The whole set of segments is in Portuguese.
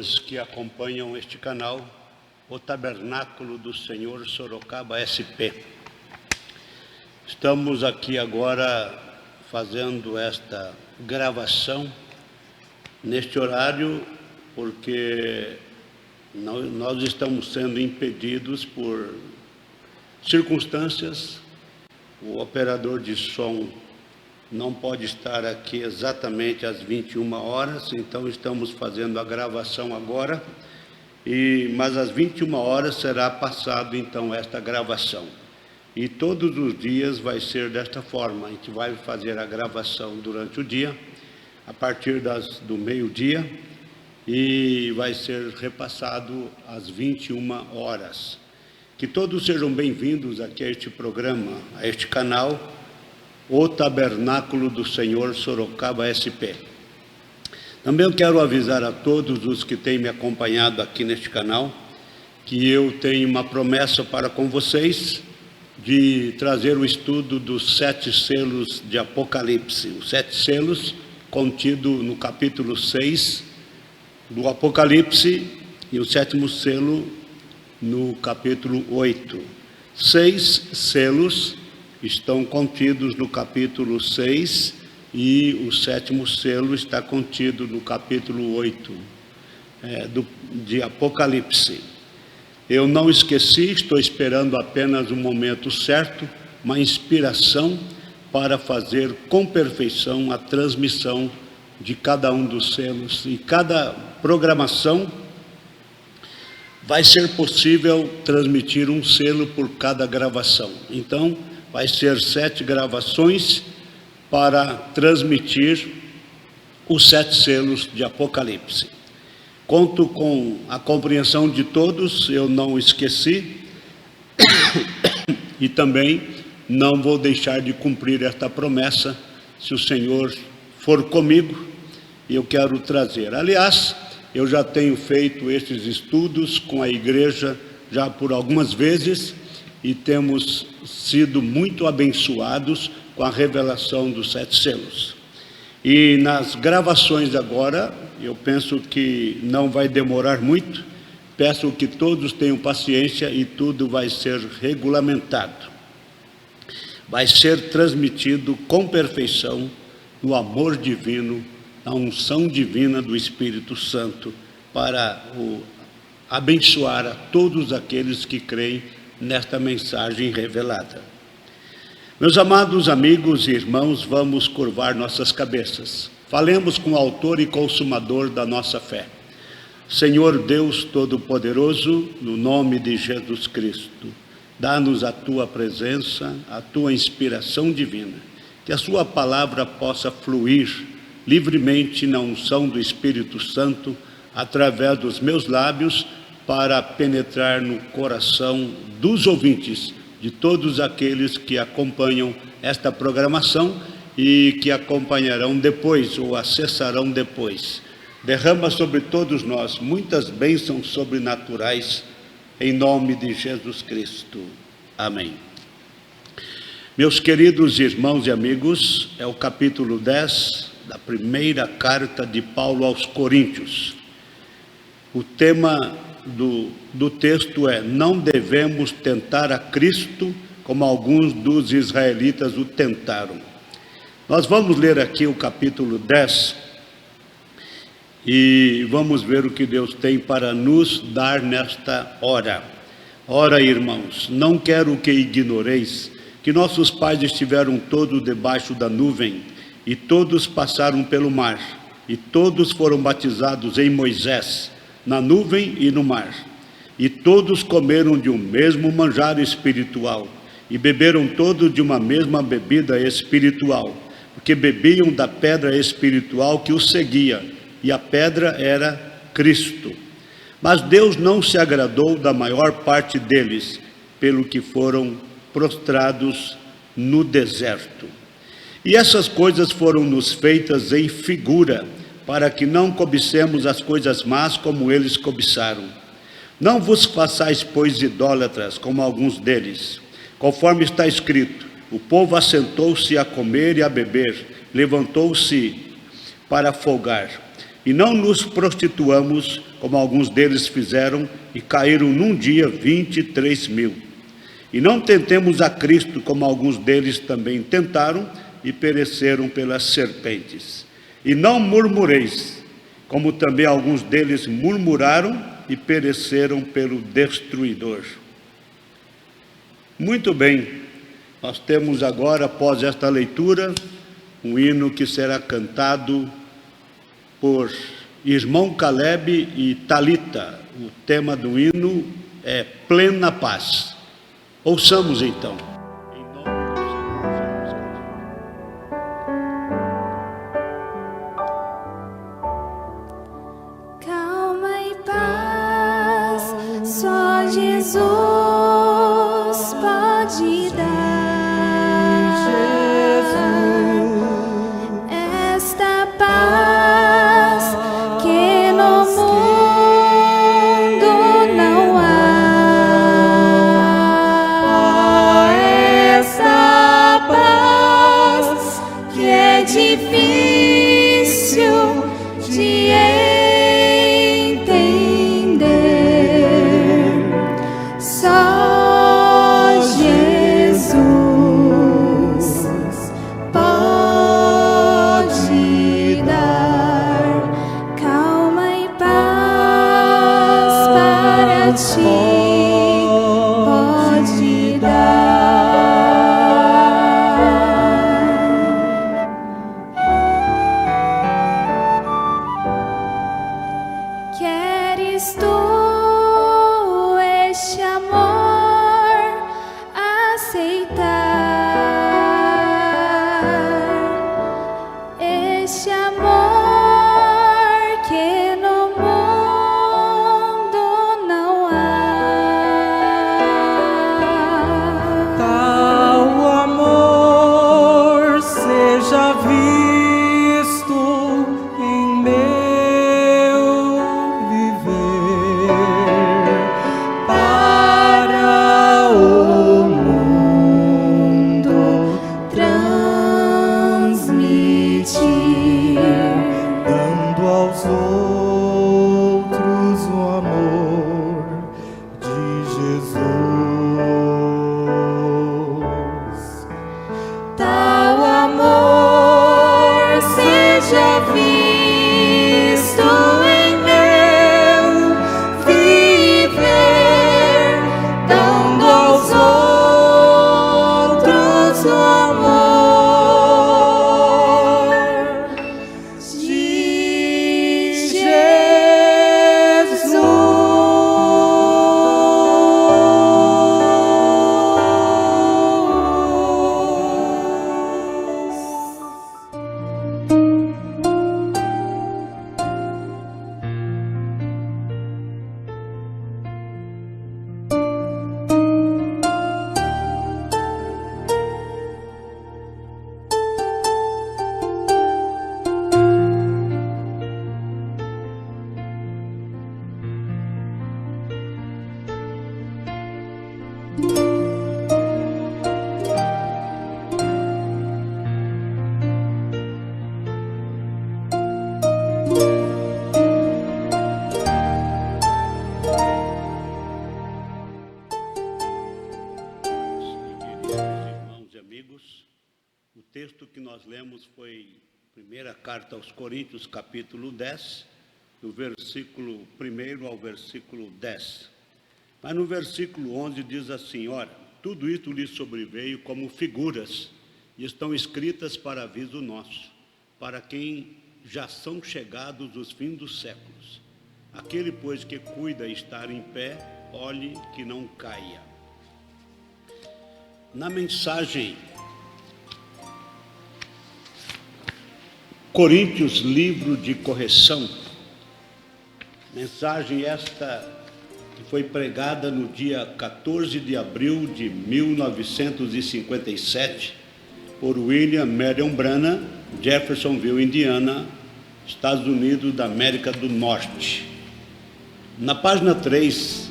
todos que acompanham este canal, o Tabernáculo do Senhor Sorocaba SP. Estamos aqui agora fazendo esta gravação neste horário porque nós estamos sendo impedidos por circunstâncias. O operador de som não pode estar aqui exatamente às 21 horas, então estamos fazendo a gravação agora, mas às 21 horas será passado então esta gravação. E todos os dias vai ser desta forma, a gente vai fazer a gravação durante o dia, a partir do meio-dia, e vai ser repassado às 21 horas. Que todos sejam bem-vindos aqui a este programa, a este canal, o Tabernáculo do Senhor Sorocaba SP. Também eu quero avisar a todos os que têm me acompanhado aqui neste canal, que eu tenho uma promessa para com vocês, de trazer o estudo dos 7 selos de Apocalipse, os 7 selos contido no capítulo 6 do Apocalipse e o 7º selo no capítulo 8. 6 selos estão contidos no capítulo 6 e o 7º selo está contido no capítulo 8 de Apocalipse. Eu não esqueci, estou esperando apenas o momento certo, uma inspiração para fazer com perfeição a transmissão de cada um dos selos. E cada programação vai ser possível transmitir um selo por cada gravação. Então, vai ser 7 gravações para transmitir os 7 selos de Apocalipse. Conto com a compreensão de todos, eu não esqueci, e também não vou deixar de cumprir esta promessa, se o Senhor for comigo, eu quero trazer. Aliás, eu já tenho feito esses estudos com a igreja já por algumas vezes, e temos sido muito abençoados com a revelação dos 7 selos. E nas gravações agora, eu penso que não vai demorar muito, peço que todos tenham paciência e tudo vai ser regulamentado. Vai ser transmitido com perfeição no amor divino, na unção divina do Espírito Santo, para abençoar a todos aqueles que creem nesta mensagem revelada. Meus amados amigos e irmãos, vamos curvar nossas cabeças. Falemos com o autor e consumador da nossa fé. Senhor Deus Todo-Poderoso, no nome de Jesus Cristo, dá-nos a Tua presença, a Tua inspiração divina, que a Sua palavra possa fluir livremente na unção do Espírito Santo, através dos meus lábios, para penetrar no coração dos ouvintes, de todos aqueles que acompanham esta programação e que acompanharão depois ou acessarão depois. Derrama sobre todos nós muitas bênçãos sobrenaturais, em nome de Jesus Cristo. Amém. Meus queridos irmãos e amigos, é o capítulo 10 da primeira carta de Paulo aos Coríntios. O tema do texto é: não devemos tentar a Cristo como alguns dos israelitas o tentaram. Nós vamos ler aqui o capítulo 10 e vamos ver o que Deus tem para nos dar nesta hora. Ora, irmãos, não quero que ignoreis que nossos pais estiveram todos debaixo da nuvem, e todos passaram pelo mar, e todos foram batizados em Moisés, na nuvem e no mar. E todos comeram de um mesmo manjar espiritual, e beberam todos de uma mesma bebida espiritual, porque bebiam da pedra espiritual que os seguia, e a pedra era Cristo. Mas Deus não se agradou da maior parte deles, pelo que foram prostrados no deserto. E essas coisas foram-nos feitas em figura, para que não cobicemos as coisas más como eles cobiçaram. Não vos façais, pois, idólatras, como alguns deles. Conforme está escrito: o povo assentou-se a comer e a beber, levantou-se para folgar. E não nos prostituamos, como alguns deles fizeram, e caíram num dia 23.000. E não tentemos a Cristo, como alguns deles também tentaram, e pereceram pelas serpentes. E não murmureis, como também alguns deles murmuraram, e pereceram pelo destruidor. Muito bem, nós temos agora, após esta leitura, um hino que será cantado por irmão Caleb e Talita. O tema do hino é Plena Paz. Ouçamos então. Calma e paz, só Jesus pode dar. Esta paz que no mundo não há. Esta paz que é difícil de entender. Só Jesus pode dar calma e paz para ti. Pode dar. Queres tu este amor aceitar? Este amor que no mundo não há. Tal amor seja visto em meu viver para o mundo Transmitir dando aos outros o amor de Jesus. tal amor seja visto em meu viver, dando aos outros o amor de Jesus. Irmãos e amigos, o texto que nós lemos foi primeira carta aos Coríntios, capítulo 10, do versículo 1 ao versículo 10. Mas no versículo 11 diz assim: ora, tudo isto lhes sobreveio como figuras, e estão escritas para aviso nosso, para quem já são chegados os fins dos séculos. Aquele, pois, que cuida estar em pé, olhe que não caia. Na mensagem Coríntios, livro de correção, mensagem esta que foi pregada no dia 14 de abril de 1957 por William Marion Branham, Jeffersonville, Indiana, Estados Unidos da América do Norte. Na página 3,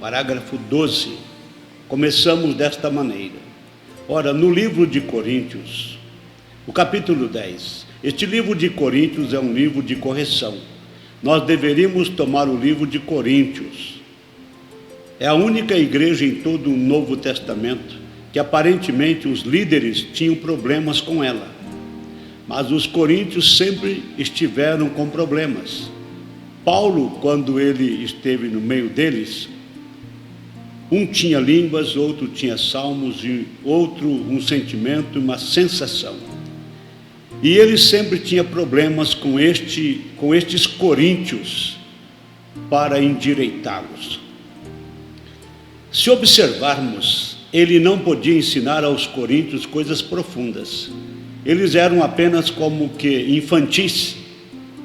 parágrafo 12, começamos desta maneira: ora, no livro de Coríntios, O capítulo 10. Este livro de Coríntios é um livro de correção. Nós deveríamos tomar o livro de Coríntios. É a única igreja em todo o Novo Testamento que aparentemente os líderes tinham problemas com ela. Mas os coríntios sempre estiveram com problemas. Paulo, quando ele esteve no meio deles, um tinha línguas, outro tinha salmos, e outro um sentimento, uma sensação. E ele sempre tinha problemas com estes coríntios para endireitá-los. Se observarmos, ele não podia ensinar aos coríntios coisas profundas. Eles eram apenas como que infantis.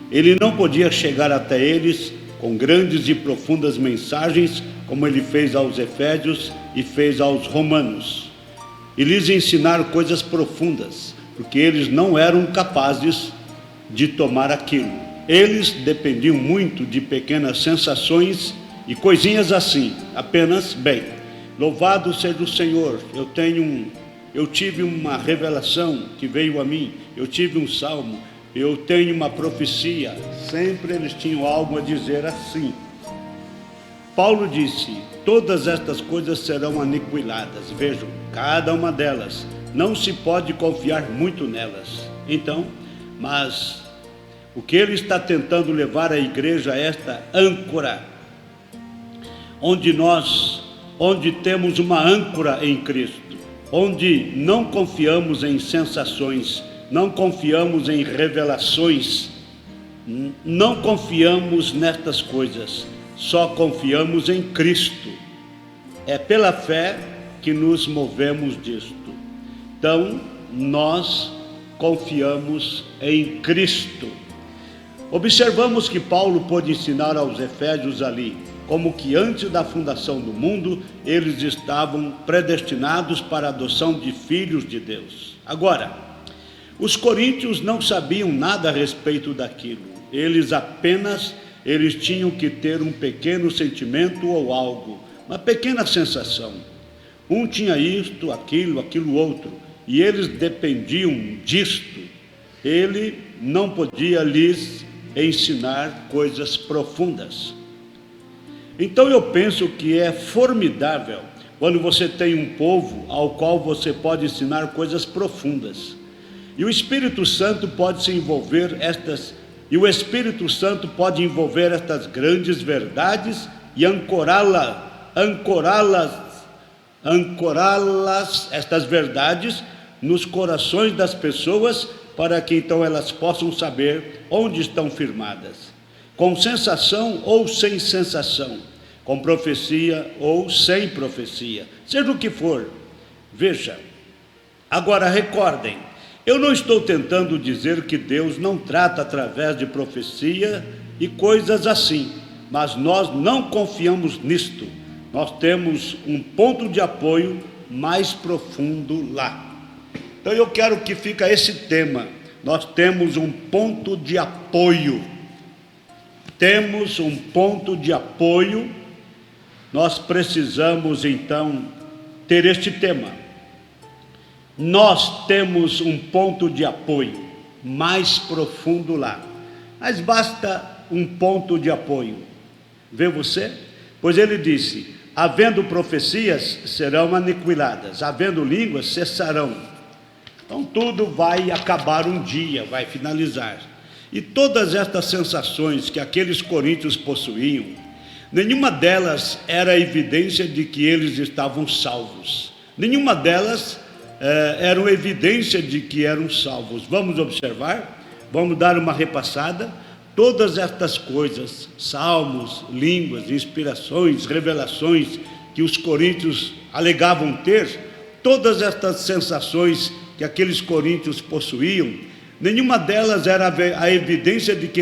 Ele não podia chegar até eles com grandes e profundas mensagens, como ele fez aos Efésios e fez aos Romanos, e lhes ensinar coisas profundas, porque eles não eram capazes de tomar aquilo. Eles dependiam muito de pequenas sensações e coisinhas assim, apenas, bem, louvado seja o Senhor, eu tive uma revelação que veio a mim, eu tive um salmo, eu tenho uma profecia. Sempre eles tinham algo a dizer assim. Paulo disse: todas estas coisas serão aniquiladas. Vejam, cada uma delas. Não se pode confiar muito nelas. Então, mas o que ele está tentando levar a igreja a esta âncora, onde temos uma âncora em Cristo, onde não confiamos em sensações, não confiamos em revelações, não confiamos nestas coisas, só confiamos em Cristo. É pela fé que nos movemos disto. Então, nós confiamos em Cristo. Observamos que Paulo pôde ensinar aos Efésios ali, como que antes da fundação do mundo, eles estavam predestinados para a adoção de filhos de Deus. Agora, os coríntios não sabiam nada a respeito daquilo. Eles tinham que ter um pequeno sentimento ou algo, uma pequena sensação. Um tinha isto, aquilo outro, e eles dependiam disto. Ele não podia lhes ensinar coisas profundas. Então eu penso que é formidável quando você tem um povo ao qual você pode ensinar coisas profundas. E o Espírito Santo pode se envolver estas grandes verdades e ancorá-las, estas verdades nos corações das pessoas, para que então elas possam saber onde estão firmadas. Com sensação ou sem sensação, com profecia ou sem profecia, seja o que for. Veja, agora recordem, eu não estou tentando dizer que Deus não trata através de profecia e coisas assim, mas nós não confiamos nisto. Nós temos um ponto de apoio mais profundo lá. Então eu quero que fique esse tema. Nós temos um ponto de apoio. Temos um ponto de apoio. Nós precisamos então ter este tema. Nós temos um ponto de apoio mais profundo lá. Mas basta um ponto de apoio. Vê você? Pois ele disse: havendo profecias, serão aniquiladas, havendo línguas, cessarão. Então tudo vai acabar um dia, vai finalizar. E todas estas sensações que aqueles coríntios possuíam, nenhuma delas era evidência de que eles estavam salvos. Nenhuma delas era evidência de que eram salvos. Vamos observar, vamos dar uma repassada. Todas estas coisas, salmos, línguas, inspirações, revelações que os coríntios alegavam ter, todas estas sensações que aqueles coríntios possuíam, nenhuma delas era a evidência de que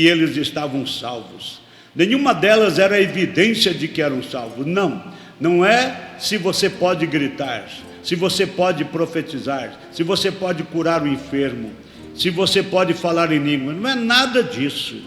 eles estavam salvos. Nenhuma delas era a evidência de que eram salvos. Não é se você pode gritar, se você pode profetizar, se você pode curar o enfermo, se você pode falar em língua. Não é nada disso.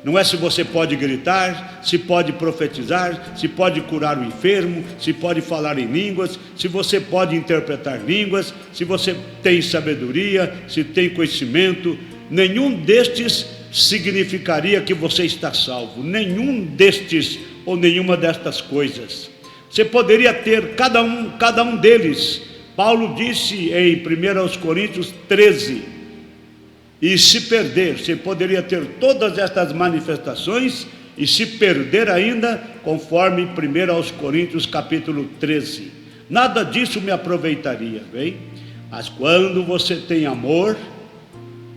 Não é se você pode gritar, se pode profetizar, se pode curar o enfermo, se pode falar em línguas, se você pode interpretar línguas, se você tem sabedoria, se tem conhecimento. Nenhum destes significaria que você está salvo. Nenhum destes ou nenhuma destas coisas. Você poderia ter cada um deles. Paulo disse em 1 Coríntios 13, e se perder, você poderia ter todas estas manifestações e se perder ainda, conforme 1 Coríntios capítulo 13. Nada disso me aproveitaria, bem? Mas quando você tem amor,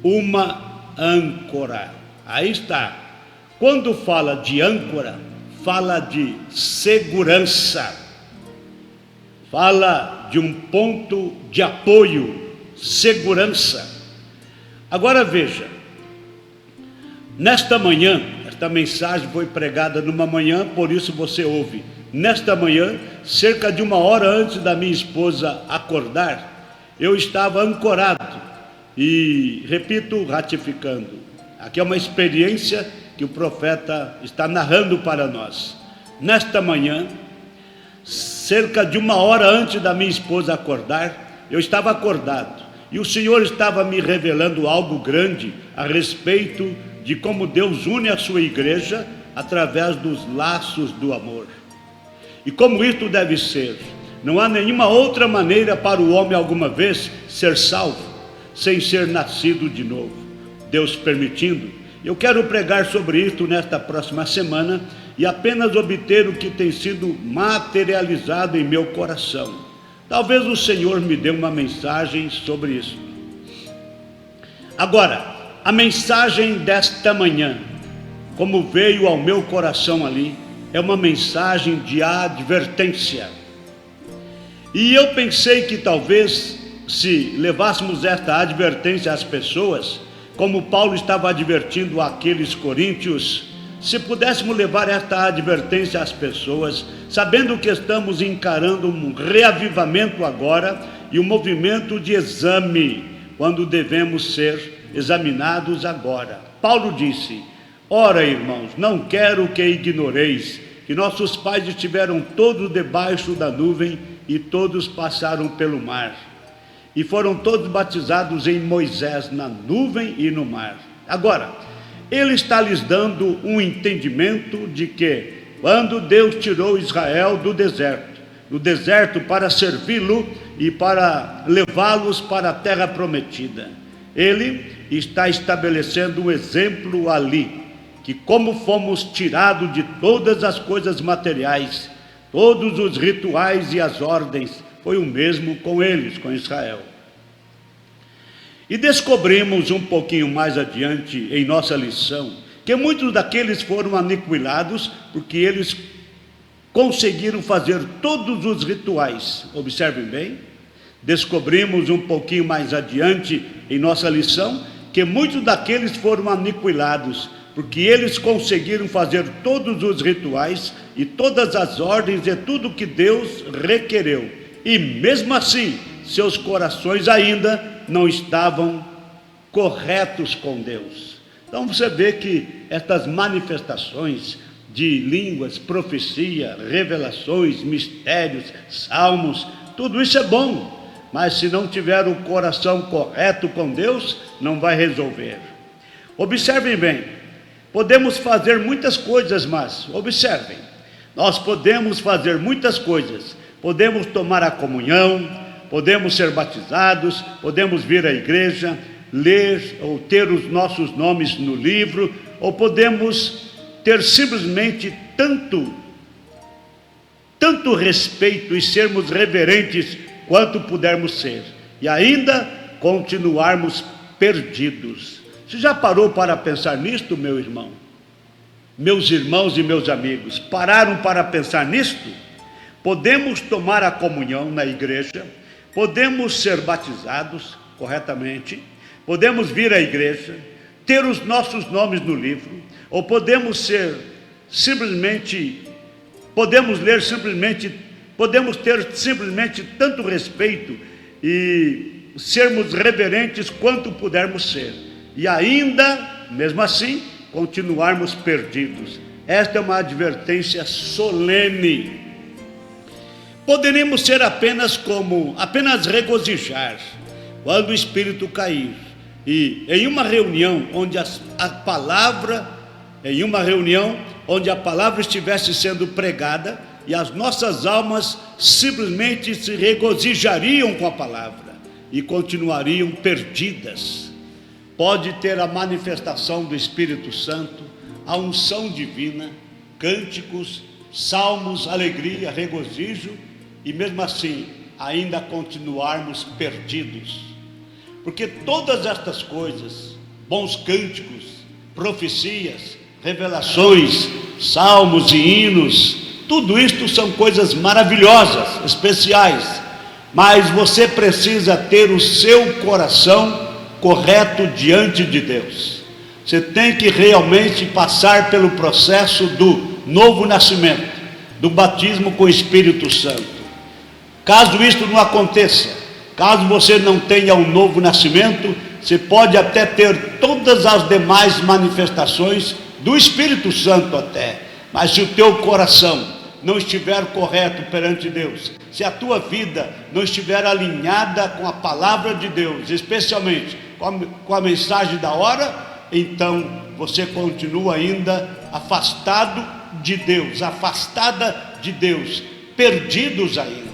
uma âncora. Aí está. Quando fala de âncora, fala de segurança. Fala de um ponto de apoio, segurança. Agora veja, nesta manhã, esta mensagem foi pregada numa manhã, por isso você ouve. Nesta manhã, cerca de 1 hora antes da minha esposa acordar, eu estava ancorado. E, repito, ratificando, aqui é uma experiência que o profeta está narrando para nós. Nesta manhã, cerca de 1 hora antes da minha esposa acordar, eu estava acordado. E o Senhor estava me revelando algo grande a respeito de como Deus une a sua igreja através dos laços do amor. E como isto deve ser. Não há nenhuma outra maneira para o homem alguma vez ser salvo, sem ser nascido de novo. Deus permitindo, eu quero pregar sobre isto nesta próxima semana e apenas obter o que tem sido materializado em meu coração. Talvez o Senhor me dê uma mensagem sobre isso. Agora, a mensagem desta manhã, como veio ao meu coração ali, é uma mensagem de advertência. E eu pensei que talvez, se levássemos esta advertência às pessoas, como Paulo estava advertindo aqueles coríntios, se pudéssemos levar esta advertência às pessoas, sabendo que estamos encarando um reavivamento agora e um movimento de exame, quando devemos ser examinados agora. Paulo disse: ora, irmãos, não quero que ignoreis que nossos pais estiveram todos debaixo da nuvem e todos passaram pelo mar, e foram todos batizados em Moisés na nuvem e no mar. Agora, ele está lhes dando um entendimento de que, quando Deus tirou Israel do deserto para servi-lo e para levá-los para a terra prometida, ele está estabelecendo um exemplo ali, que como fomos tirados de todas as coisas materiais, todos os rituais e as ordens, foi o mesmo com eles, com Israel. E descobrimos um pouquinho mais adiante em nossa lição, que muitos daqueles foram aniquilados, porque eles conseguiram fazer todos os rituais. Observem bem, descobrimos um pouquinho mais adiante em nossa lição, que muitos daqueles foram aniquilados, porque eles conseguiram fazer todos os rituais e todas as ordens e tudo que Deus requereu. E mesmo assim, seus corações ainda não estavam corretos com Deus. Então você vê que estas manifestações de línguas, profecia, revelações, mistérios, salmos, tudo isso é bom, mas se não tiver o coração correto com Deus, não vai resolver. Observem bem, podemos fazer muitas coisas, mas observem, nós podemos fazer muitas coisas, podemos tomar a comunhão, podemos ser batizados, podemos vir à igreja, ler ou ter os nossos nomes no livro, ou podemos ter simplesmente tanto respeito e sermos reverentes quanto pudermos ser, e ainda continuarmos perdidos. Você já parou para pensar nisto, meu irmão? Meus irmãos e meus amigos, pararam para pensar nisto? Podemos tomar a comunhão na igreja, podemos ser batizados corretamente, podemos vir à igreja, ter os nossos nomes no livro, ou podemos ter simplesmente tanto respeito e sermos reverentes quanto pudermos ser. E ainda, mesmo assim, continuarmos perdidos. Esta é uma advertência solene. Poderemos ser apenas regozijar quando o Espírito cair. E em uma reunião onde a palavra estivesse sendo pregada, e as nossas almas simplesmente se regozijariam com a palavra e continuariam perdidas. Pode ter a manifestação do Espírito Santo, a unção divina, cânticos, salmos, alegria, regozijo, e mesmo assim ainda continuarmos perdidos. Porque todas estas coisas, bons cânticos, profecias, revelações, salmos e hinos, tudo isto são coisas maravilhosas, especiais, mas você precisa ter o seu coração correto diante de Deus. Você tem que realmente passar pelo processo do novo nascimento, do batismo com o Espírito Santo. Caso isto não aconteça, caso você não tenha um novo nascimento, você pode até ter todas as demais manifestações do Espírito Santo até, mas se o teu coração não estiver correto perante Deus, se a tua vida não estiver alinhada com a palavra de Deus, especialmente com a mensagem da hora, então você continua ainda afastado de Deus, afastada de Deus, perdidos ainda.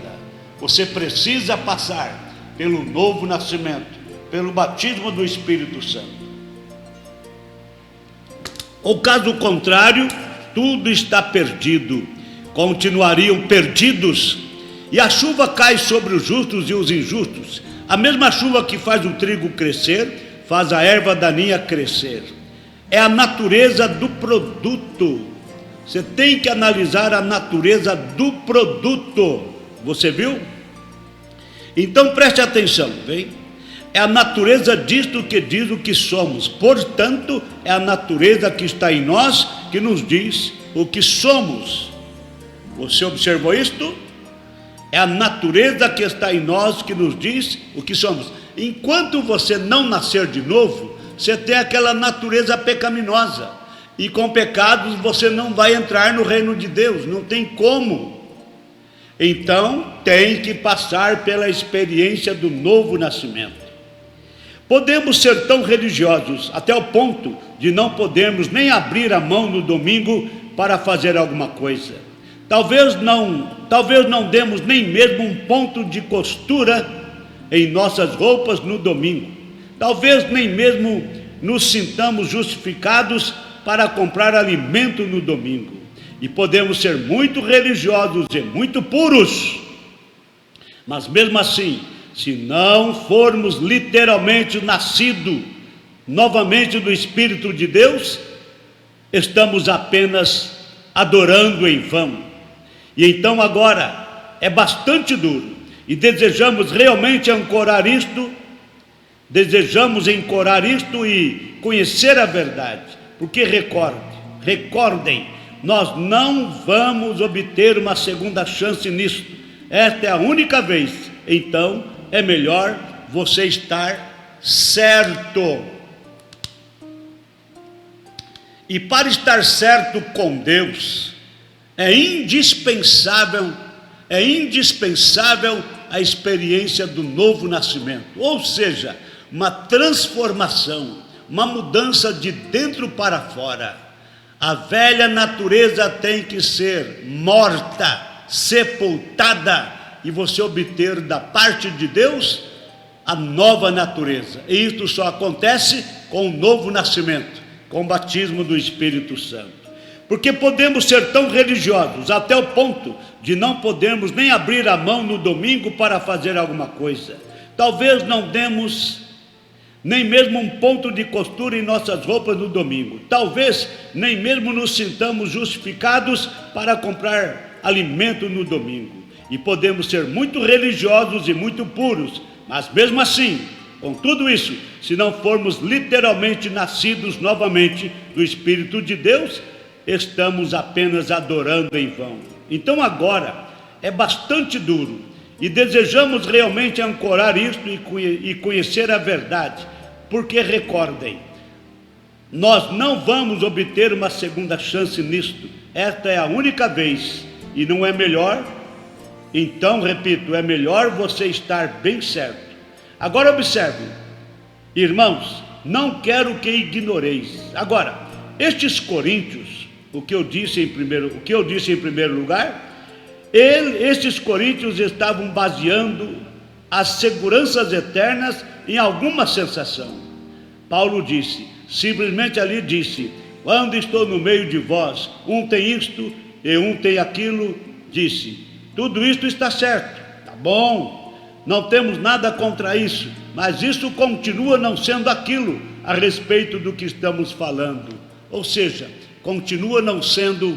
Você precisa passar pelo novo nascimento, pelo batismo do Espírito Santo. Ou caso contrário, tudo está perdido, continuariam perdidos, e a chuva cai sobre os justos e os injustos. A mesma chuva que faz o trigo crescer, faz a erva daninha crescer. É a natureza do produto. Você tem que analisar a natureza do produto. Você viu? Então preste atenção, bem? É a natureza disto que diz o que somos. Portanto, é a natureza que está em nós que nos diz o que somos. Você observou isto? É a natureza que está em nós que nos diz o que somos. Enquanto você não nascer de novo, você tem aquela natureza pecaminosa. E com pecados você não vai entrar no reino de Deus. Não tem como. Então, tem que passar pela experiência do novo nascimento. Podemos ser tão religiosos até o ponto de não podermos nem abrir a mão no domingo para fazer alguma coisa. Talvez não demos nem mesmo um ponto de costura em nossas roupas no domingo. Talvez nem mesmo nos sintamos justificados para comprar alimento no domingo. E podemos ser muito religiosos e muito puros, mas mesmo assim, se não formos literalmente nascidos novamente do Espírito de Deus, estamos apenas adorando em vão. E então agora é bastante duro, e desejamos realmente ancorar isto, e conhecer a verdade, porque recordem, nós não vamos obter uma segunda chance nisso. Esta é a única vez. Então é melhor você estar certo. E para estar certo com Deus, é indispensável a experiência do novo nascimento, ou seja, uma transformação, uma mudança de dentro para fora. A velha natureza tem que ser morta, sepultada, e você obter da parte de Deus a nova natureza. E isto só acontece com o novo nascimento, com o batismo do Espírito Santo. Porque podemos ser tão religiosos até o ponto de não podermos nem abrir a mão no domingo para fazer alguma coisa. Talvez não demos nem mesmo um ponto de costura em nossas roupas no domingo. Talvez nem mesmo nos sintamos justificados para comprar alimento no domingo. E podemos ser muito religiosos e muito puros, mas mesmo assim, com tudo isso, se não formos literalmente nascidos novamente do Espírito de Deus, estamos apenas adorando em vão. Então agora é bastante duro, e desejamos realmente ancorar isto e conhecer a verdade, porque recordem, Nós não vamos obter uma segunda chance nisto. Esta é a única vez. E não é melhor? Então, repito, é melhor você estar bem certo. Agora observe, irmãos, não quero que ignoreis. Agora, estes coríntios, o que eu disse em primeiro lugar, estes coríntios estavam baseando as seguranças eternas em alguma sensação. Paulo disse, simplesmente ali disse, quando estou no meio de vós, um tem isto e um tem aquilo, disse, tudo isto está certo, tá bom, não temos nada contra isso, mas isso continua não sendo aquilo a respeito do que estamos falando. Ou seja, continua não sendo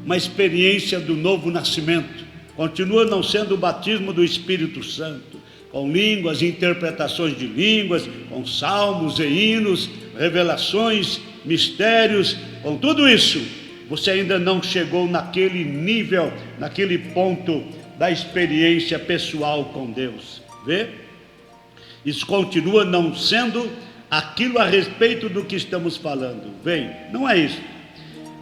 uma experiência do novo nascimento, continua não sendo o batismo do Espírito Santo, com línguas, interpretações de línguas, com salmos e hinos, revelações, mistérios, com tudo isso, você ainda não chegou naquele nível, naquele ponto da experiência pessoal com Deus. Vê? Isso continua não sendo aquilo a respeito do que estamos falando. Bem, não é isso.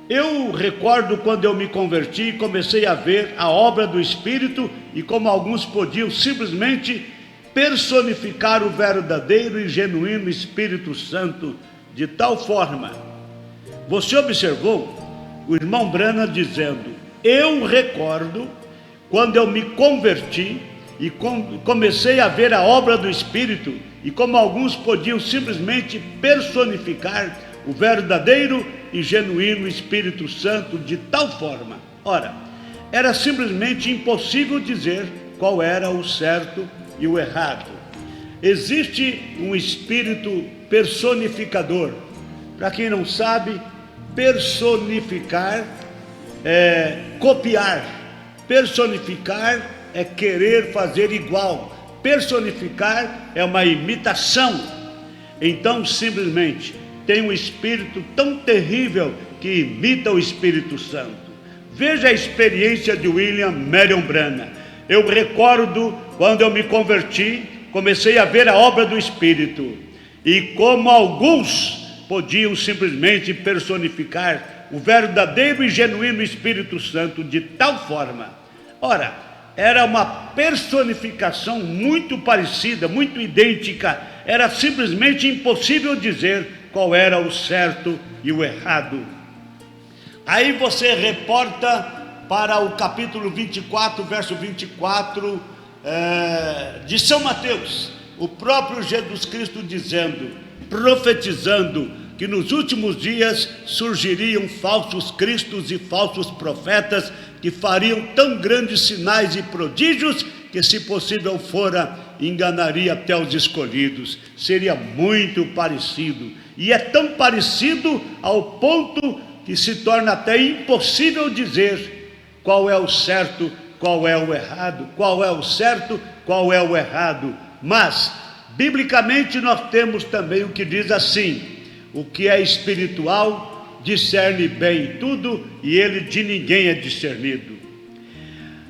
Eu recordo quando eu me converti e comecei a ver a obra do Espírito e como alguns podiam simplesmente personificar o verdadeiro e genuíno Espírito Santo de tal forma. Você observou o irmão Branham dizendo, eu recordo quando eu me converti e comecei a ver a obra do Espírito e como alguns podiam simplesmente personificar o verdadeiro e genuíno Espírito Santo de tal forma. Ora, era simplesmente impossível dizer qual era o certo e o errado. Existe um espírito personificador. Para quem não sabe, personificar é copiar, personificar é querer fazer igual, personificar é uma imitação. Então simplesmente tem um espírito tão terrível que imita o Espírito Santo. Veja a experiência de William Marion Branham. Eu recordo quando eu me converti, comecei a ver a obra do Espírito e como alguns podiam simplesmente personificar o verdadeiro e genuíno Espírito Santo de tal forma. Ora, era uma personificação muito parecida, muito idêntica, era simplesmente impossível dizer qual era o certo e o errado. Aí você reporta para o capítulo 24, verso 24 de São Mateus, o próprio Jesus Cristo dizendo, profetizando que nos últimos dias surgiriam falsos cristos e falsos profetas que fariam tão grandes sinais e prodígios que, se possível fora, enganaria até os escolhidos. Seria muito parecido, e é tão parecido ao ponto que se torna até impossível dizer qual é o certo, qual é o errado, qual é o certo, qual é o errado. Mas, biblicamente, nós temos também o que diz assim, o que é espiritual discerne bem tudo, e ele de ninguém é discernido.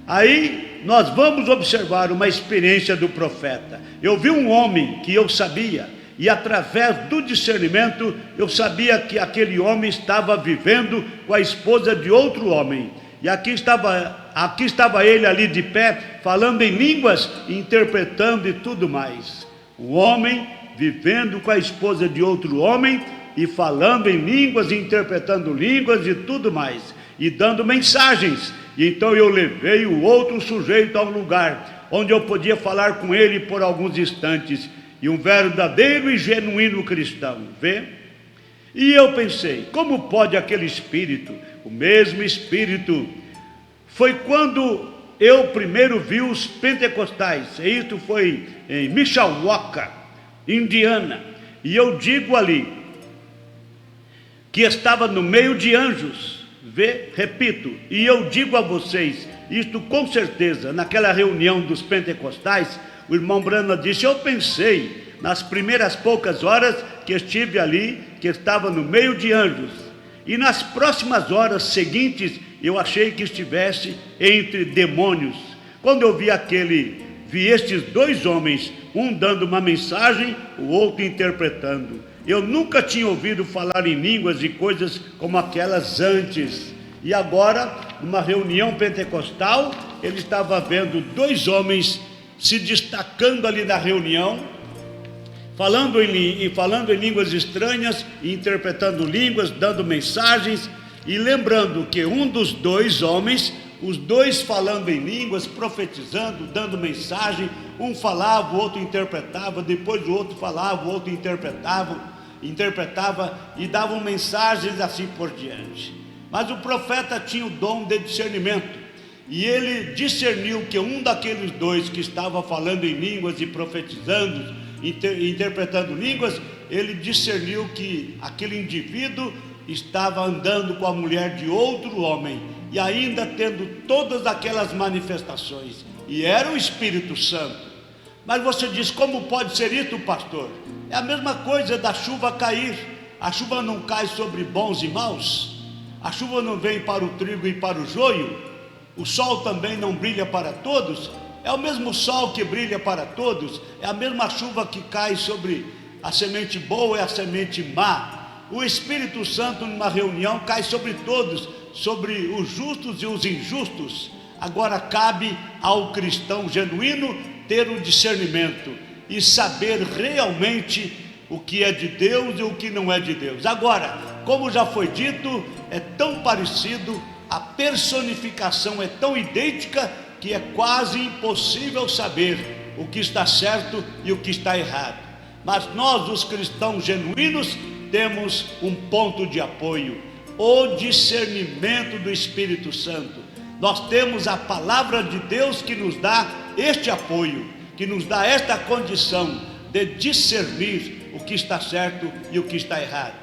Aí nós vamos observar uma experiência do profeta. Eu vi um homem que eu sabia, e através do discernimento eu sabia que aquele homem estava vivendo com a esposa de outro homem. E aqui estava ele ali de pé, falando em línguas, interpretando e tudo mais. O homem vivendo com a esposa de outro homem e falando em línguas, interpretando línguas e tudo mais, e dando mensagens. E então eu levei o outro sujeito a um lugar onde eu podia falar com ele por alguns instantes, e um verdadeiro e genuíno cristão, vê? E eu pensei, como pode aquele espírito, o mesmo espírito, foi quando eu primeiro vi os pentecostais, e isso foi em Mishawaka, Indiana, e eu digo ali, que estava no meio de anjos, vê? Repito, e eu digo a vocês, isto com certeza, naquela reunião dos pentecostais, o irmão Branham disse, eu pensei, nas primeiras poucas horas que estive ali, que estava no meio de anjos, e nas próximas horas seguintes, eu achei que estivesse entre demônios. Quando eu vi estes dois homens, um dando uma mensagem, o outro interpretando. Eu nunca tinha ouvido falar em línguas e coisas como aquelas antes. E agora, numa reunião pentecostal, ele estava vendo dois homens se destacando ali na reunião, falando em línguas estranhas, interpretando línguas, dando mensagens, e lembrando que um dos dois homens, os dois falando em línguas, profetizando, dando mensagem, um falava, o outro interpretava, depois o outro falava, o outro interpretava e davam mensagens assim por diante. Mas o profeta tinha o dom de discernimento, e ele discerniu que um daqueles dois que estava falando em línguas e profetizando, interpretando línguas, ele discerniu que aquele indivíduo estava andando com a mulher de outro homem, e ainda tendo todas aquelas manifestações, e era o Espírito Santo. Mas você diz, como pode ser isso, pastor? É a mesma coisa da chuva cair. A chuva não cai sobre bons e maus, a chuva não vem para o trigo e para o joio, o sol também não brilha para todos. É o mesmo sol que brilha para todos, é a mesma chuva que cai sobre a semente boa e a semente má. O Espírito Santo, numa reunião, cai sobre todos, sobre os justos e os injustos. Agora cabe ao cristão genuíno ter o discernimento e saber realmente o que é de Deus e o que não é de Deus. Agora, como já foi dito, é tão parecido, a personificação é tão idêntica, que é quase impossível saber o que está certo e o que está errado. Mas nós, os cristãos genuínos, temos um ponto de apoio: o discernimento do Espírito Santo. Nós temos a palavra de Deus que nos dá este apoio, que nos dá esta condição de discernir o que está certo e o que está errado.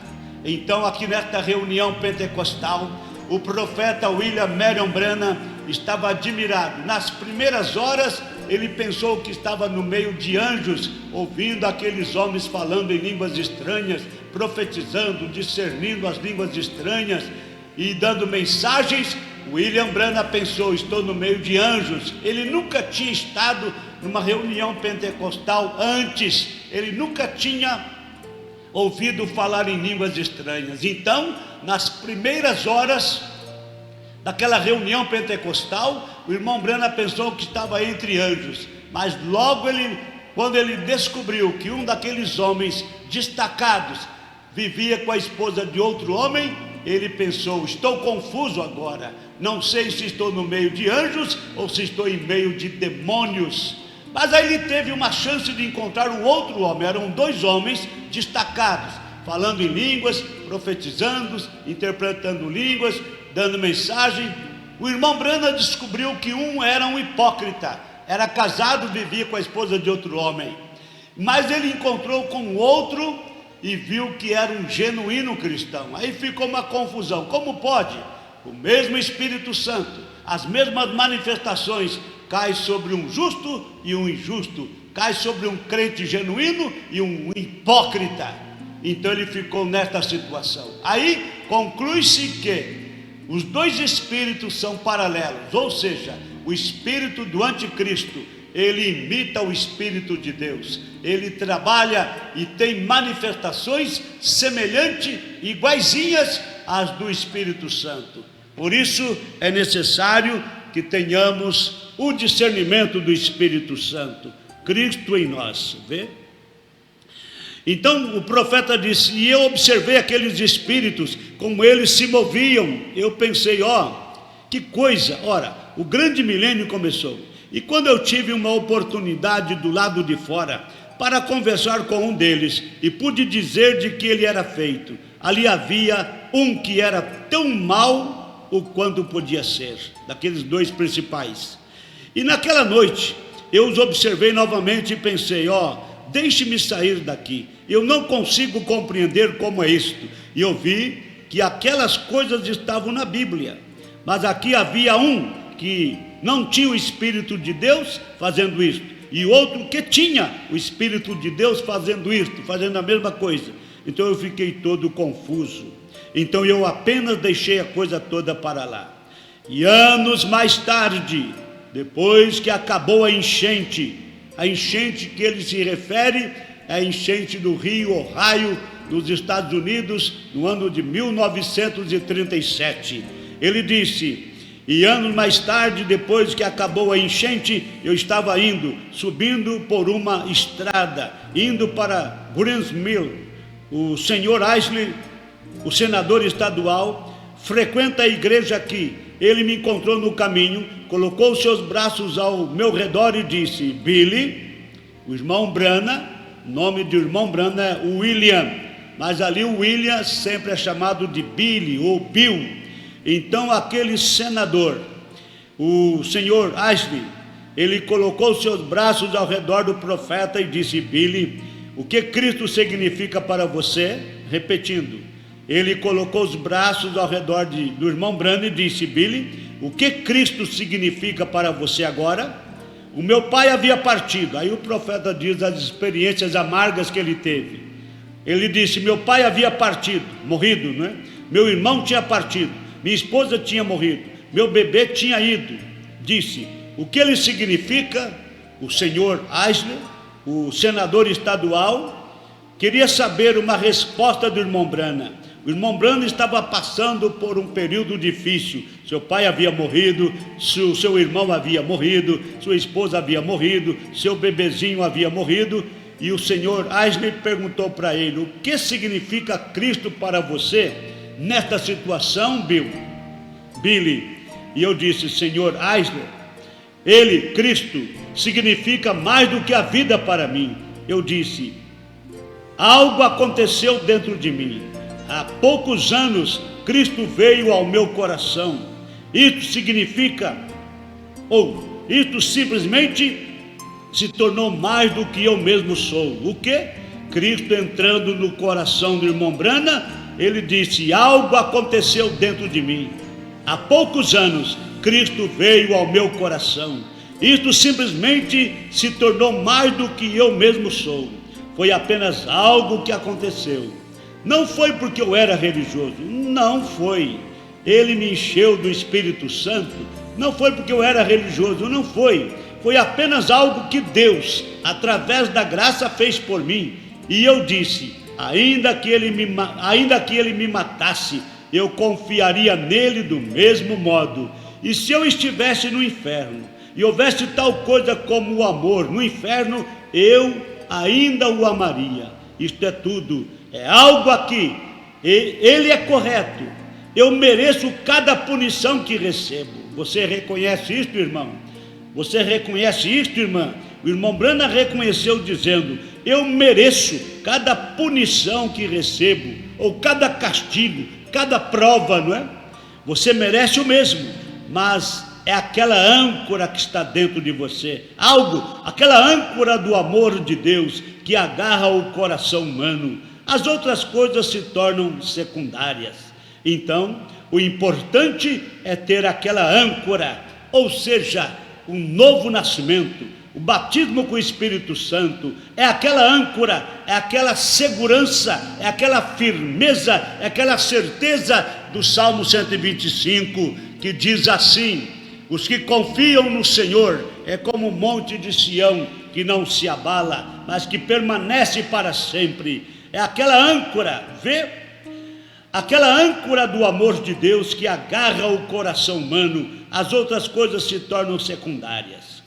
Então, aqui nesta reunião pentecostal, o profeta William Marion Branham estava admirado. Nas primeiras horas, ele pensou que estava no meio de anjos, ouvindo aqueles homens falando em línguas estranhas, profetizando, discernindo as línguas estranhas e dando mensagens. William Branham pensou, estou no meio de anjos. Ele nunca tinha estado numa reunião pentecostal antes, ele nunca tinha ouvido falar em línguas estranhas. Então, nas primeiras horas daquela reunião pentecostal, o irmão Branham pensou que estava entre anjos, mas logo quando ele descobriu que um daqueles homens destacados vivia com a esposa de outro homem, ele pensou, estou confuso agora, não sei se estou no meio de anjos ou se estou em meio de demônios. Mas aí ele teve uma chance de encontrar um outro homem. Eram dois homens destacados, falando em línguas, profetizando, interpretando línguas, dando mensagem. O irmão Branham descobriu que um era um hipócrita, era casado, vivia com a esposa de outro homem. Mas ele encontrou com o outro e viu que era um genuíno cristão. Aí ficou uma confusão. Como pode? O mesmo Espírito Santo, as mesmas manifestações, cai sobre um justo e um injusto, cai sobre um crente genuíno e um hipócrita. Então ele ficou nesta situação. Aí conclui-se que os dois espíritos são paralelos, ou seja, o espírito do anticristo, ele imita o Espírito de Deus, ele trabalha e tem manifestações semelhantes, iguaizinhas às do Espírito Santo. Por isso é necessário que tenhamos o discernimento do Espírito Santo, Cristo em nós, vê? Então o profeta disse, e eu observei aqueles espíritos, como eles se moviam. Eu pensei, que coisa. Ora, o grande milênio começou, e quando eu tive uma oportunidade do lado de fora, para conversar com um deles, e pude dizer de que ele era feito, ali havia um que era tão mau o quanto podia ser, daqueles dois principais. E naquela noite, eu os observei novamente e pensei, deixe-me sair daqui, eu não consigo compreender como é isto. E eu vi que aquelas coisas estavam na Bíblia, mas aqui havia um que não tinha o Espírito de Deus fazendo isto, e outro que tinha o Espírito de Deus fazendo isto, fazendo a mesma coisa. Então eu fiquei todo confuso. Então eu apenas deixei a coisa toda para lá. E anos mais tarde, depois que acabou a enchente que ele se refere é a enchente do rio Ohio, nos Estados Unidos, no ano de 1937. Ele disse: e anos mais tarde, depois que acabou a enchente, eu estava subindo por uma estrada, indo para Greensmill. O senhor Aisley, o senador estadual, frequenta a igreja aqui. Ele me encontrou no caminho, colocou seus braços ao meu redor e disse: Billy, o irmão Branham, o nome do irmão Branham é William, mas ali o William sempre é chamado de Billy ou Bill. Então aquele senador, o senhor Ashley, ele colocou seus braços ao redor do profeta e disse: Billy, o que Cristo significa para você? Repetindo, ele colocou os braços ao redor do irmão Branham e disse: Billy, o que Cristo significa para você agora? O meu pai havia partido. Aí o profeta diz as experiências amargas que ele teve. Ele disse: meu pai havia partido, morrido, não é? Meu irmão tinha partido. Minha esposa tinha morrido, meu bebê tinha ido. Disse: o que ele significa? O senhor Ashley, o senador estadual, queria saber uma resposta do irmão Branham. O irmão Branham estava passando por um período difícil. Seu pai havia morrido, seu irmão havia morrido, sua esposa havia morrido, seu bebezinho havia morrido. E o senhor Ashley perguntou para ele: o que significa Cristo para você nesta situação, Billy? E eu disse: senhor Ashley, Cristo, significa mais do que a vida para mim. Eu disse: algo aconteceu dentro de mim. Há poucos anos, Cristo veio ao meu coração. Isto significa, isto simplesmente se tornou mais do que eu mesmo sou. O que? Cristo entrando no coração do irmão Branham, ele disse: algo aconteceu dentro de mim. Há poucos anos, Cristo veio ao meu coração. Isto simplesmente se tornou mais do que eu mesmo sou. Foi apenas algo que aconteceu. Não foi porque eu era religioso, não foi. Ele me encheu do Espírito Santo. Não foi porque eu era religioso, não foi. Foi apenas algo que Deus, através da graça, fez por mim. E eu disse: ainda que ele me matasse, eu confiaria nele do mesmo modo. E se eu estivesse no inferno e houvesse tal coisa como o amor no inferno, eu ainda o amaria. Isto é tudo, é algo aqui. Ele é correto. Eu mereço cada punição que recebo. Você reconhece isto, irmão? Você reconhece isto, irmã? O irmão Branham reconheceu dizendo: eu mereço cada punição que recebo, ou cada castigo, cada prova, não é? Você merece o mesmo, mas é aquela âncora que está dentro de você, aquela âncora do amor de Deus que agarra o coração humano. As outras coisas se tornam secundárias. Então, o importante é ter aquela âncora, ou seja, um novo nascimento. O batismo com o Espírito Santo é aquela âncora, é aquela segurança, é aquela firmeza, é aquela certeza do Salmo 125, que diz assim: os que confiam no Senhor é como o monte de Sião, que não se abala, mas que permanece para sempre. É aquela âncora, aquela âncora do amor de Deus que agarra o coração humano. As outras coisas se tornam secundárias.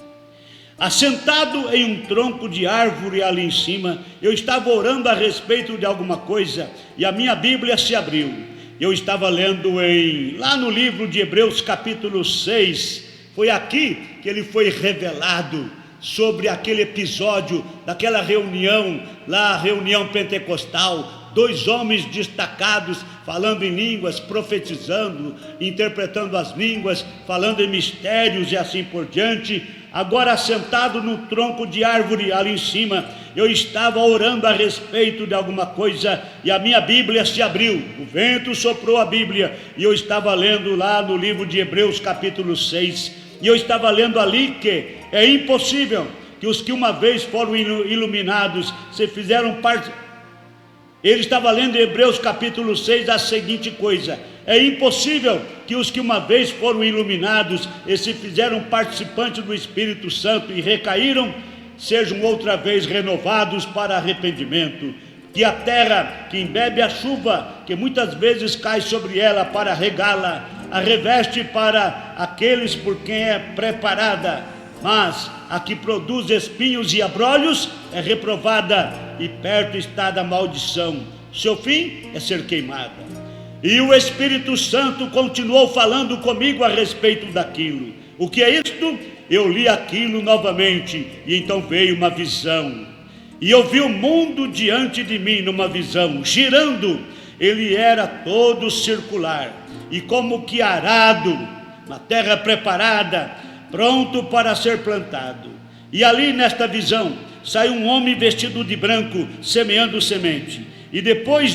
Assentado em um tronco de árvore ali em cima, eu estava orando a respeito de alguma coisa e a minha Bíblia se abriu. Eu estava lendo lá no livro de Hebreus capítulo 6. Foi aqui que ele foi revelado sobre aquele episódio daquela reunião, lá a reunião pentecostal. 2 homens destacados, falando em línguas, profetizando, interpretando as línguas, falando em mistérios e assim por diante. Agora, sentado no tronco de árvore ali em cima, eu estava orando a respeito de alguma coisa e a minha Bíblia se abriu. O vento soprou a Bíblia e eu estava lendo lá no livro de Hebreus capítulo 6. E eu estava lendo ali que é impossível que os que uma vez foram iluminados se fizeram parte. Ele estava lendo em Hebreus capítulo 6 a seguinte coisa: é impossível que os que uma vez foram iluminados e se fizeram participantes do Espírito Santo e recaíram, sejam outra vez renovados para arrependimento. que a terra que embebe a chuva, que muitas vezes cai sobre ela para regá-la, a reveste para aqueles por quem é preparada, mas a que produz espinhos e abrolhos é reprovada, e perto está da maldição. Seu fim é ser queimada. E o Espírito Santo continuou falando comigo a respeito daquilo. O que é isto? Eu li aquilo novamente, e então veio uma visão. E eu vi o mundo diante de mim numa visão, girando. Ele era todo circular, e como que arado, uma terra preparada, pronto para ser plantado. E ali nesta visão, saiu um homem vestido de branco, semeando semente. E depois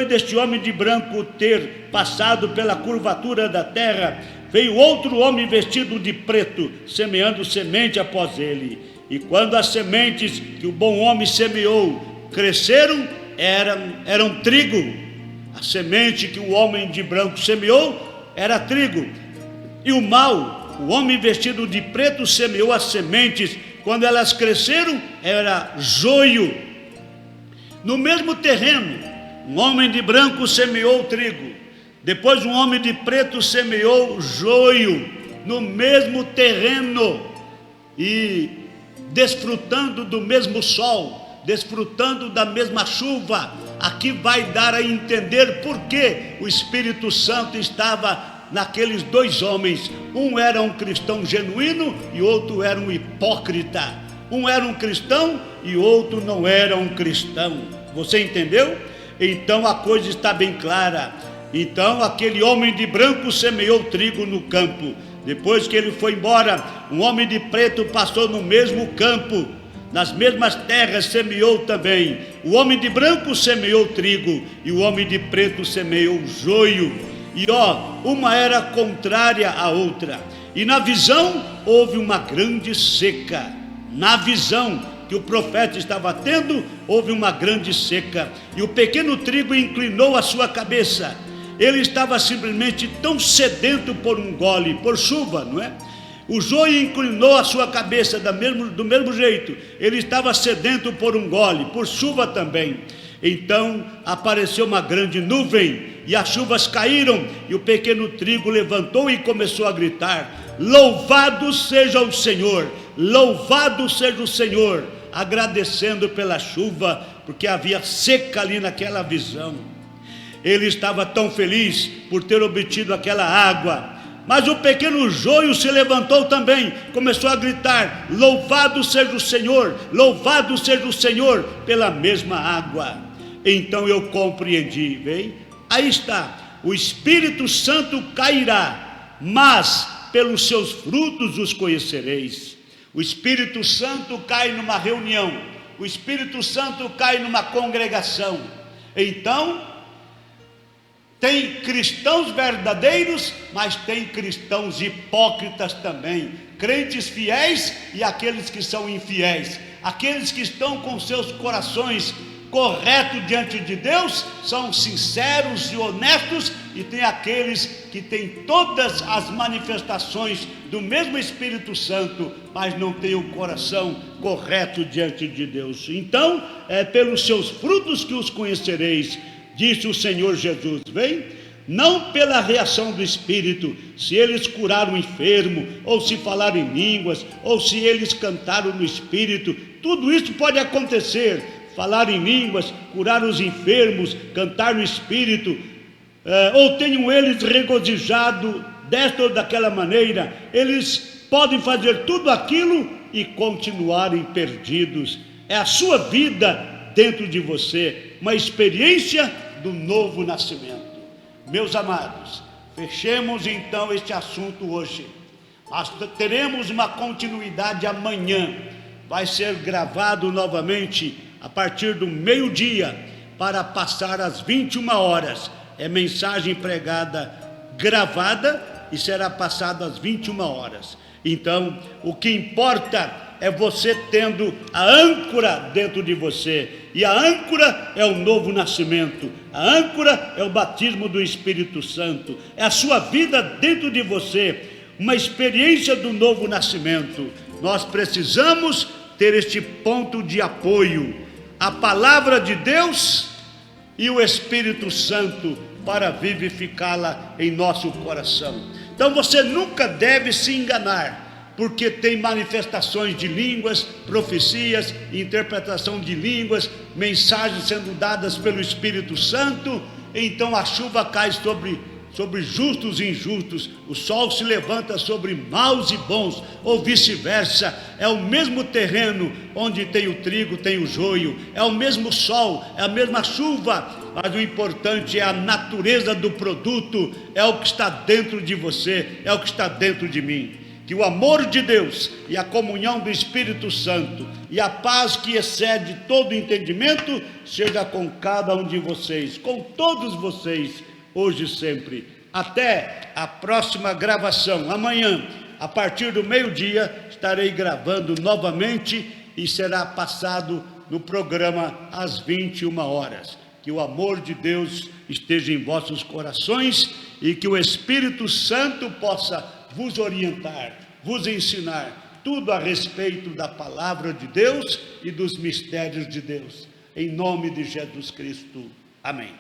deste homem de branco ter passado pela curvatura da terra, veio outro homem vestido de preto, semeando semente após ele. E quando as sementes que o bom homem semeou cresceram, eram trigo. A semente que o homem de branco semeou era trigo. E o mau, o homem vestido de preto, semeou as sementes. Quando elas cresceram, era joio. No mesmo terreno, um homem de branco semeou trigo. Depois um homem de preto semeou joio. No mesmo terreno. E desfrutando do mesmo sol, desfrutando da mesma chuva. Aqui vai dar a entender por que o Espírito Santo estava naqueles dois homens. Um era um cristão genuíno e outro era um hipócrita. Um era um cristão e outro não era um cristão. Você entendeu? Então a coisa está bem clara. Então aquele homem de branco semeou trigo no campo. Depois que ele foi embora, um homem de preto passou no mesmo campo, nas mesmas terras, semeou também. O homem de branco semeou trigo e o homem de preto semeou joio. E uma era contrária à outra. E na visão houve uma grande seca. Na visão que o profeta estava tendo, houve uma grande seca. E o pequeno trigo inclinou a sua cabeça. Ele estava simplesmente tão sedento por um gole, por chuva, não é? O joio inclinou a sua cabeça do mesmo jeito. Ele estava sedento por um gole, por chuva também. Então apareceu uma grande nuvem e as chuvas caíram. E o pequeno trigo levantou e começou a gritar: louvado seja o Senhor, louvado seja o Senhor, agradecendo pela chuva, porque havia seca ali naquela visão. Ele estava tão feliz por ter obtido aquela água. Mas o pequeno joio se levantou também, começou a gritar: louvado seja o Senhor, louvado seja o Senhor, pela mesma água. Então eu compreendi, bem? Aí está, o Espírito Santo cairá, mas pelos seus frutos os conhecereis. O Espírito Santo cai numa reunião, o Espírito Santo cai numa congregação. Então tem cristãos verdadeiros, mas tem cristãos hipócritas também. Crentes fiéis e aqueles que são infiéis. Aqueles que estão com seus corações corretos diante de Deus, são sinceros e honestos. E tem aqueles que têm todas as manifestações do mesmo Espírito Santo, mas não tem o coração correto diante de Deus. Então, é pelos seus frutos que os conhecereis, disse o Senhor Jesus. Vem? Não pela reação do Espírito, se eles curaram o enfermo, ou se falaram em línguas, ou se eles cantaram no Espírito. Tudo isso pode acontecer. Falar em línguas, curar os enfermos, cantar no Espírito, ou tenham eles regozijado desta ou daquela maneira. Eles podem fazer tudo aquilo e continuarem perdidos. É a sua vida dentro de você, uma experiência do novo nascimento. Meus amados, fechemos então este assunto hoje. Nós teremos uma continuidade amanhã. Vai ser gravado novamente a partir do meio-dia para passar às 21 horas. É mensagem pregada gravada e será passada às 21 horas. Então, o que importa é você tendo a âncora dentro de você. E a âncora é o novo nascimento. A âncora é o batismo do Espírito Santo. É a sua vida dentro de você. Uma experiência do novo nascimento. Nós precisamos ter este ponto de apoio, a palavra de Deus e o Espírito Santo para vivificá-la em nosso coração. Então você nunca deve se enganar, porque tem manifestações de línguas, profecias, interpretação de línguas, mensagens sendo dadas pelo Espírito Santo. Então a chuva cai sobre justos e injustos, o sol se levanta sobre maus e bons, ou vice-versa. É o mesmo terreno onde tem o trigo, tem o joio, é o mesmo sol, é a mesma chuva, mas o importante é a natureza do produto, é o que está dentro de você, é o que está dentro de mim. Que o amor de Deus e a comunhão do Espírito Santo e a paz que excede todo entendimento seja com cada um de vocês, com todos vocês, hoje e sempre. Até a próxima gravação. Amanhã, a partir do meio-dia, estarei gravando novamente e será passado no programa às 21 horas. Que o amor de Deus esteja em vossos corações e que o Espírito Santo possa vos orientar, vos ensinar tudo a respeito da palavra de Deus e dos mistérios de Deus. Em nome de Jesus Cristo. Amém.